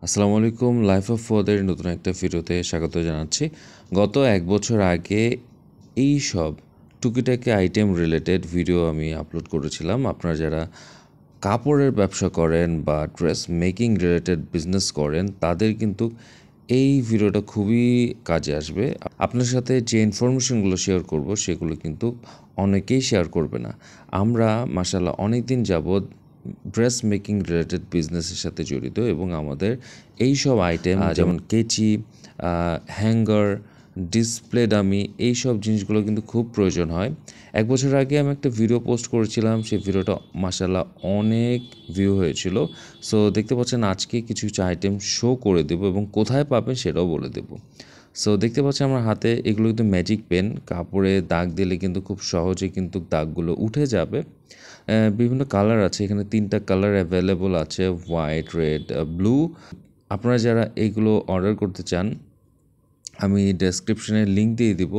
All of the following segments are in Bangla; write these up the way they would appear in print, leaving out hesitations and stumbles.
আসসালামু আলাইকুম, লাইফ অফ ফোদের নতুন একটা ভিডিওতে স্বাগত জানাচ্ছি। গত 1 বছর আগে এই সব টুকিটাকি আইটেম রিলেটেড ভিডিও আমি আপলোড করেছিলাম। আপনারা যারা কাপড়ের ব্যবসা করেন বা ড্রেস মেকিং রিলেটেড বিজনেস করেন তাদের কিন্তু এই ভিডিওটা খুবই কাজে আসবে। আপনার সাথে যে ইনফরমেশনগুলো শেয়ার করব সেগুলো কিন্তু অনেকেই শেয়ার করবে না। আমরা মাশাআল্লাহ অনেক দিন যাবৎ ড্রেস মেকিং রিলেটেড বিজনেসের সাথে জড়িত এবং আমাদের এই সব আইটেম যেমন কেচি, হ্যাঙ্গার, ডিসপ্লে ডামি, এই সব জিনিসগুলো কিন্তু খুব প্রয়োজন হয়। 1 বছর আগে আমি একটা ভিডিও পোস্ট করেছিলাম, সেই ভিডিওটা মাশাআল্লাহ অনেক ভিউ হয়েছিল। সো দেখতে পাচ্ছেন আজকে কিছু কিছু আইটেম শো করে দেবো এবং কোথায় পাবেন সেটাও বলে দেবো। সো দেখতে পাচ্ছেন আমার হাতে এগুলো কিন্তু ম্যাজিক পেন, কাপড়ে দাগ দিলে কিন্তু খুব সহজে কিন্তু দাগগুলো উঠে যাবে। বিভিন্ন কালার আছে, এখানে 3টা কালার অ্যাভেলেবল আছে, হোয়াইট, রেড, ব্লু। আপনারা যারা এইগুলো অর্ডার করতে চান আমি ডেসক্রিপশনে লিঙ্ক দিয়ে দিব,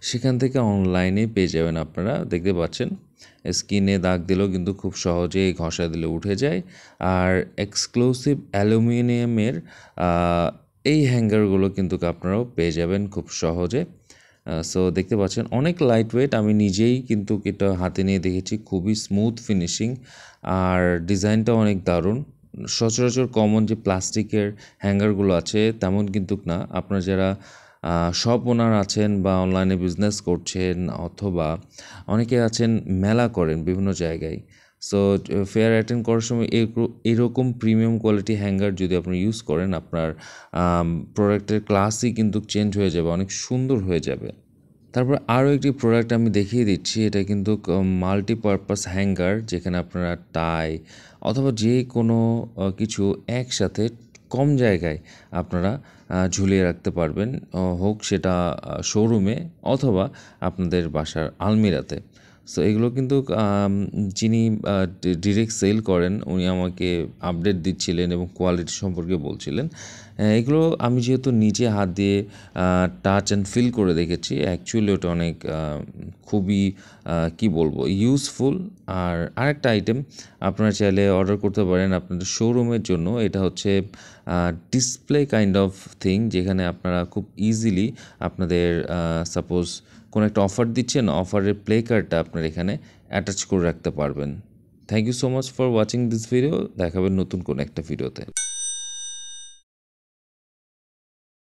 সেখান থেকে অনলাইনে পেয়ে যাবেন। আপনারা দেখতে পাচ্ছেন স্কিনে দাগ দিলেও কিন্তু খুব সহজেই ঘষা দিলে উঠে যায়। আর এক্সক্লুসিভ অ্যালুমিনিয়ামের এই হ্যাঙ্গারগুলো কিন্তু আপনারাও পেয়ে যাবেন খুব সহজে। সো দেখতে পাচ্ছেন অনেক লাইট ওয়েট, আমি নিজেই কিন্তু এটা হাতে নিয়ে দেখেছি, খুবই স্মুথ ফিনিশিং আর ডিজাইনটা অনেক দারুণ। সচরাচর কমন যে প্লাস্টিকের হ্যাঙ্গারগুলো আছে তেমন কিন্তু না। আপনারা যারা শপ ওনার আছেন বা অনলাইনে বিজনেস করছেন অথবা অনেকে আছেন মেলা করেন বিভিন্ন জায়গায়, সো ফেয়ার অ্যাটেন্ড করার সময় এরকম প্রিমিয়াম কোয়ালিটি হ্যাঙ্গার যদি আপনি ইউজ করেন আপনার প্রোডাক্টের ক্লাসই কিন্তু চেঞ্জ হয়ে যাবে, অনেক সুন্দর হয়ে যাবে। তারপর আরও একটি প্রোডাক্ট আমি দেখিয়ে দিচ্ছি, এটা কিন্তু মাল্টিপারপাস হ্যাঙ্গার, যেখানে আপনারা টাই অথবা যে কোনো কিছু একসাথে কম জায়গায় আপনারা ঝুলিয়ে রাখতে পারবেন, হোক সেটা শোরুমে অথবা আপনাদের বাসার আলমিরাতে। সো এগুলো কিন্তু যিনি ডিরেক্ট সেল করেন উনি আমাকে আপডেট দিচ্ছিলেন এবং কোয়ালিটি সম্পর্কে বলছিলেন। এগুলো আমি যেহেতু নিজে হাত দিয়ে টাচ অ্যান্ড ফিল করে দেখেছি, অ্যাকচুয়ালি ওটা অনেক খুবই কি বলবো ইউজফুল। আর আরেকটা আইটেম আপনারা চাইলে অর্ডার করতে পারেন আপনাদের শোরুমের জন্য, এটা হচ্ছে ডিসপ্লে কাইন্ড অফ থিং, যেখানে আপনারা খুব ইজিলি আপনাদের সাপোজ কোনো একটা অফার দিচ্ছেন, অফারের প্লে কার্ডটা আপনার এখানে অ্যাটাচ করে রাখতে পারবেন। Thank you so much for watching this video, দেখাবেন নতুন কোনো একটা ভিডিওতে।